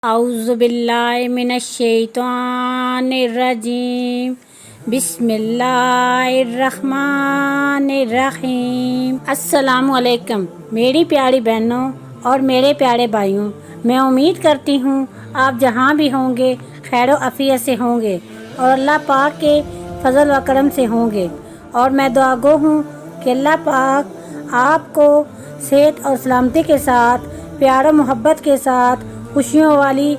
अऊज़ु बिल्लाहि मिनश्शैतानिर्रजीम बिस्मिल्लाहिर्रहमानिर्रहीम। अस्सलामु अलैकुम मेरी प्यारी बहनों और मेरे प्यारे भाइयों, मैं उम्मीद करती हूँ आप जहाँ भी होंगे खैर आफियत से होंगे और अल्लाह पाक के फजल व करम से होंगे। और मैं दुआ गो हूँ कि अल्लाह पाक आपको सेहत और सलामती के साथ, प्यार और मोहब्बत के साथ, खुशियों वाली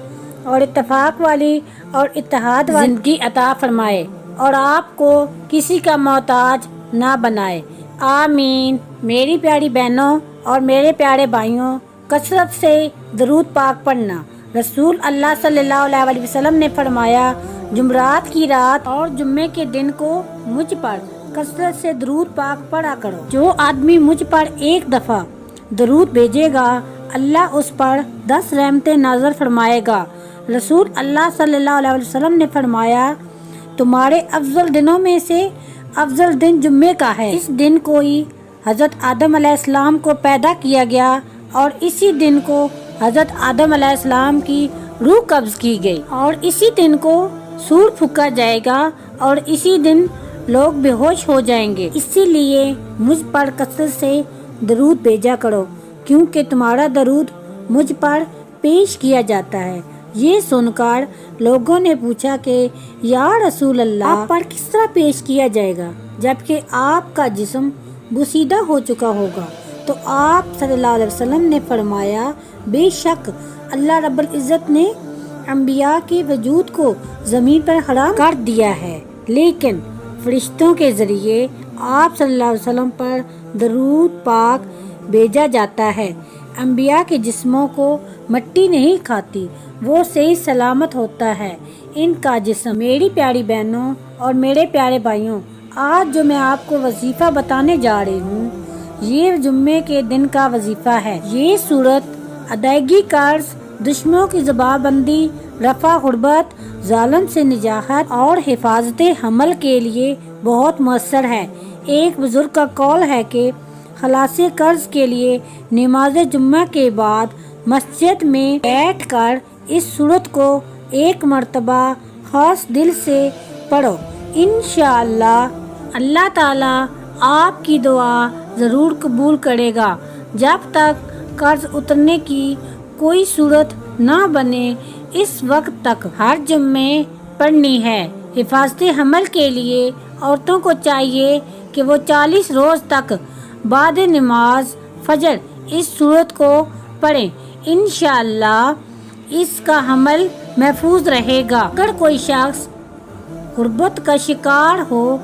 और इत्तेफाक वाली और इत्तेहाद वाली ज़िंदगी अता फरमाए और आपको किसी का मोहताज ना बनाए। आमीन। मेरी प्यारी बहनों और मेरे प्यारे भाइयों, कसरत से दरूद पाक पढ़ना। रसूल अल्लाह सल्लल्लाहु अलैहि वसल्लम ने फरमाया, जुमरात की रात और जुम्मे के दिन को मुझ पर कसरत से दरूद पाक पढ़ा करो। जो आदमी मुझ पर एक दफ़ा दरूद भेजेगा अल्लाह उस पर 10 रहमतें नाज़िल फरमाएगा। रसूल अल्लाह सल्लल्लाहु अलैहि वसल्लम ने फरमाया, तुम्हारे अफजल दिनों में से अफजल दिन जुम्मे का है। इस दिन को ही हज़रत आदम अलैहिस्सलाम को पैदा किया गया और इसी दिन को हज़रत आदम अलैहिस्सलाम की रूह कब्ज़ की गई और इसी दिन को सूर फूका जाएगा और इसी दिन लोग बेहोश हो जाएंगे। इसीलिए मुझ पर कसरत से दरूद भेजा करो, क्योंकि तुम्हारा दरूद मुझ पर पेश किया जाता है। ये सुनकर लोगों ने पूछा कि या रसूल अल्लाह, आप पर किस तरह पेश किया जाएगा जबकि आपका जिस्म बुसीदा हो चुका होगा? तो आप सल्लल्लाहु अलैहि वसल्लम ने फरमाया, बेशक अल्लाह रब्बुल इज़्ज़त ने अंबिया के वजूद को ज़मीन पर हराम कर दिया है, लेकिन फरिश्तों के ज़रिए आप सल्लल्लाहु अलैहि वसल्लम पर दरूद पाक भेजा जाता है। अंबिया के जिस्मों को मिट्टी नहीं खाती, वो सही सलामत होता है इनका जिस्म। मेरी प्यारी बहनों और मेरे प्यारे भाइयों, आज जो मैं आपको वजीफ़ा बताने जा रही हूँ, ये जुम्मे के दिन का वजीफ़ा है। ये सूरत अदायगी कर्ज, दुश्मनों की जवाबबंदी, रफ़ा गुर्बत, जालिम से निजाहत और हिफाजत हमल के लिए बहुत मुअस्सर है। एक बुजुर्ग का कौल है कि खलासे कर्ज के लिए नमाज जुम्मा के बाद मस्जिद में बैठकर इस सूरत को एक मर्तबा खास दिल से पढ़ो। इंशाअल्लाह अल्लाह ताला आपकी दुआ ज़रूर कबूल करेगा। जब तक कर्ज उतरने की कोई सूरत ना बने इस वक्त तक हर जुम्मे पढ़नी है। हिफाजत हमल के लिए औरतों को चाहिए कि वो 40 रोज़ तक बाद नमाज फजर इस सूरत को पढ़ें। इंशाअल्लाह इसका हमल महफूज रहेगा। अगर कोई शख्स गुर्बत का शिकार हो,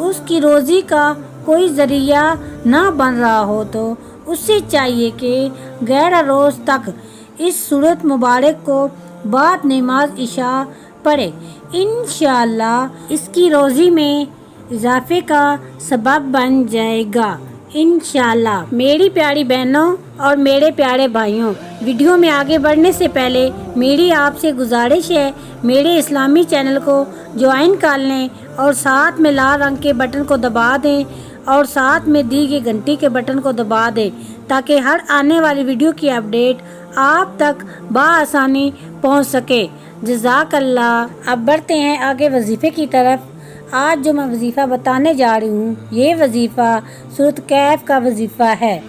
उसकी रोज़ी का कोई ज़रिया ना बन रहा हो, तो उसे चाहिए कि 11 रोज़ तक इस सूरत मुबारक को बाद नमाज इशा पढ़े। इंशाअल्लाह इसकी रोज़ी में इजाफे का सबब बन जाएगा इंशाअल्लाह। मेरी प्यारी बहनों और मेरे प्यारे भाइयों, वीडियो में आगे बढ़ने से पहले मेरी आपसे गुजारिश है, मेरे इस्लामी चैनल को ज्वाइन कर लें और साथ में लाल रंग के बटन को दबा दें और साथ में दी गई घंटी के बटन को दबा दें, ताकि हर आने वाली वीडियो की अपडेट आप तक बआसानी पहुंच सके। जज़ाकल्लाह। अब बढ़ते हैं आगे वजीफ़े की तरफ। आज जो मैं वजीफ़ा बताने जा रही हूँ, ये वजीफ़ा सूरत कैफ का वजीफ़ा है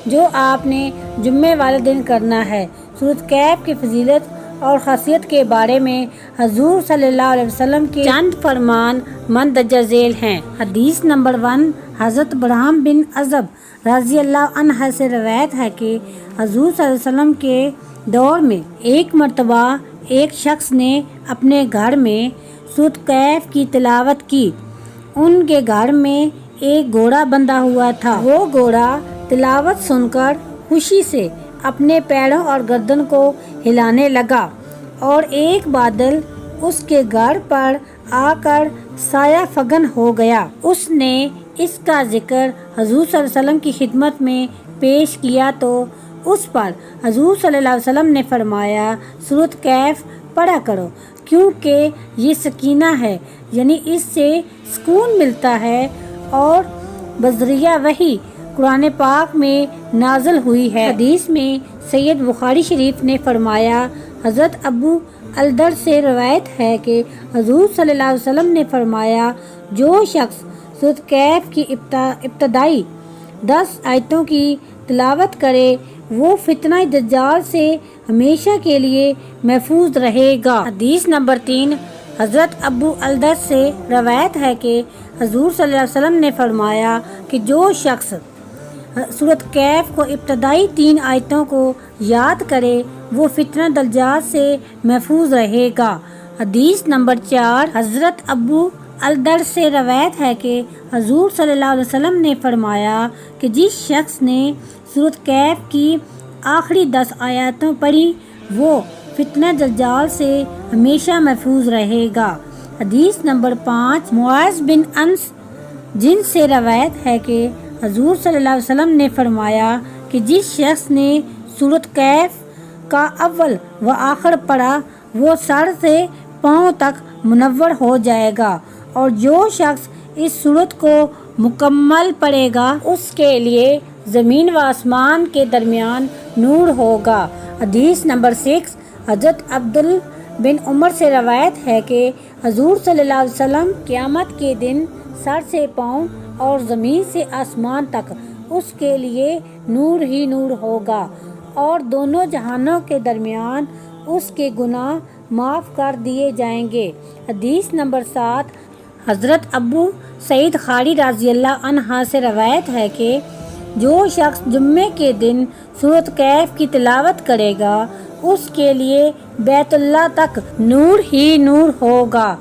जो आपने जुम्मे वाले दिन करना है। सूरत कैफ की फजीलत और खासियत के बारे में हजूर सल्लल्लाहु अलैहि वसल्लम के चंद फरमान मंदरजा झेल हैं। हदीस नंबर 1, हज़रत बरहम बिन अज़ब रज़ी अल्लाह अन्हा से रवायत है कि हजूर सल्लल्लाहु अलैहि वसल्लम के दौर में एक मर्तबा एक शख्स ने अपने घर में सूरत कैफ की तिलावत की। उनके घर में एक घोड़ा बंधा हुआ था। वो घोड़ा तिलावत सुनकर खुशी से अपने पैरों और गर्दन को हिलाने लगा और एक बादल उसके घर पर आकर साया फगन हो गया। उसने इसका जिक्र हजूर सल्लल्लाहु अलैहि वसल्लम की खिदमत में पेश किया तो उस पर हजूर सल्लल्लाहु अलैहि वसल्लम ने फरमाया, सूरत कैफ पढ़ा करो, क्योंकि ये सकीना है, यानी इससे सुकून मिलता है और बज़रिया वही कुरान पाक में नाज़िल हुई है। हदीस में सैयद बुखारी शरीफ ने फरमाया, حضرت ابو الدر سے روایت ہے کہ حضور صلی اللہ علیہ وسلم نے فرمایا، جو شخص سورۃ کہف کی ابتدائی 10 آیتوں کی تلاوت کرے وہ فتنہ دجال سے ہمیشہ کے لیے محفوظ رہے گا۔ حدیث نمبر 3، حضرت ابو الدر سے روایت ہے کہ حضور صلی اللہ علیہ وسلم نے فرمایا کہ جو شخص سورۃ کہف کو ابتدائی 3 آیتوں کو یاد کرے وہ فتنہ دجال سے محفوظ رہے گا۔ حدیث نمبر 4، حضرت ابو الدر سے روایت ہے کہ حضور صلی اللہ علیہ وسلم نے فرمایا کہ جس شخص نے سورۃ کہف کی آخری 10 آیاتوں پڑھی وہ فتنہ دجال سے ہمیشہ محفوظ رہے گا۔ حدیث نمبر 5، معاذ بن انس جن سے روایت ہے کہ حضور صلی اللہ علیہ وسلم نے فرمایا کہ جس شخص نے سورۃ کہف کا اول و آخر پڑھا وہ سر سے پاؤں تک منور ہو جائے گا، اور جو شخص اس سورت کو مکمل پڑھے گا اس کے لیے زمین و آسمان کے درمیان نور ہوگا۔ حدیث نمبر 6، حضرت عبداللہ بن عمر سے روایت ہے کہ حضور صلی اللہ علیہ وسلم قیامت کے دن سر سے پاؤں اور زمین سے آسمان تک اس کے لیے نور ہی نور ہوگا، اور دونوں جہانوں کے درمیان اس کے گناہ معاف کر دیے جائیں گے۔ حدیث نمبر 7، حضرت ابو سعید خدری رضی اللہ عنہ سے روایت ہے کہ جو شخص جمعے کے دن سورۃ کہف کی تلاوت کرے گا اس کے لیے بیت اللہ تک نور ہی نور ہوگا۔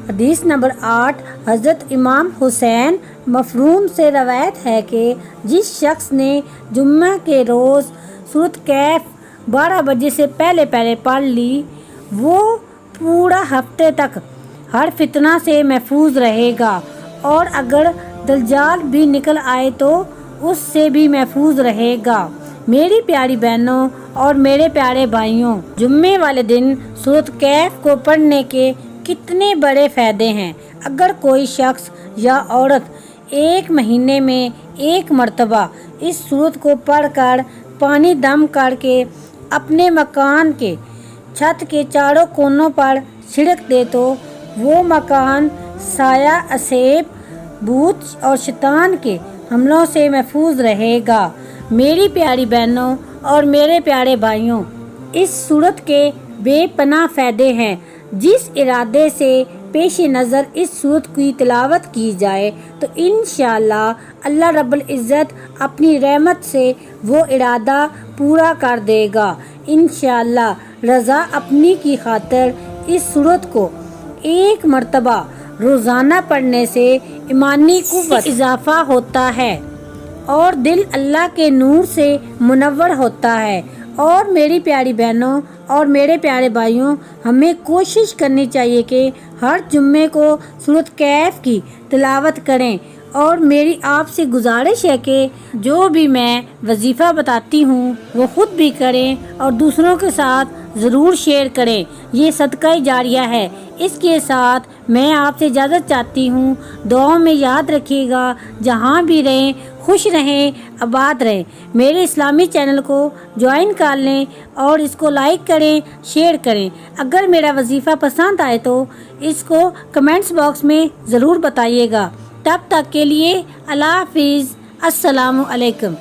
حدیث نمبر 8، حضرت امام حسین مفروم سے روایت ہے کہ جس شخص نے جمعہ کے روز سورۃ کہف 12 بجے سے پہلے پڑھ لی وہ پورا ہفتے تک ہر فتنہ سے محفوظ رہے گا، اور اگر دجال بھی نکل آئے تو اس سے بھی محفوظ رہے گا۔ میری پیاری بہنوں اور میرے پیارے بھائیوں، جمعے والے دن سورۃ کہف کو پڑھنے کے کتنے بڑے فائدے ہیں۔ اگر کوئی شخص یا عورت ایک مہینے میں 1 مرتبہ اس سورت کو پڑھ کر پانی دم کر کے اپنے مکان کے چھت کے چاروں کونوں پر چھڑک دے تو وہ مکان سایہ اسیب، بھوت اور شیطان کے حملوں سے محفوظ رہے گا۔ میری پیاری بہنوں اور میرے پیارے بھائیوں، اس سورت کے بے پناہ فائدے ہیں۔ جس ارادے سے پیش نظر اس سورت کی تلاوت کی جائے تو انشاءاللہ اللہ رب العزت اپنی رحمت سے وہ ارادہ پورا کر دے گا۔ انشاءاللہ رضا اپنی کی خاطر اس سورت کو 1 مرتبہ روزانہ پڑھنے سے ایمانی قوت اضافہ ہوتا ہے اور دل اللہ کے نور سے منور ہوتا ہے۔ اور میری پیاری بہنوں اور میرے پیارے بھائیوں، ہمیں کوشش کرنی چاہیے کہ ہر جمعے کو سورۃ کہف کی تلاوت کریں، اور میری آپ سے گزارش ہے کہ جو بھی میں وظیفہ بتاتی ہوں وہ خود بھی کریں اور دوسروں کے ساتھ ضرور شیئر کریں، یہ صدقہ جاریہ ہے۔ اس کے ساتھ میں آپ سے اجازت چاہتی ہوں، دعاؤں میں یاد رکھیے گا، جہاں بھی رہیں خوش رہیں، آباد رہیں۔ میرے اسلامی چینل کو جوائن کر لیں اور اس کو لائک کریں، شیئر کریں۔ اگر میرا وظیفہ پسند آئے تو اس کو کمنٹس باکس میں ضرور بتائیے گا۔ تب تک کے لیے اللہ حافظ، السلام علیکم۔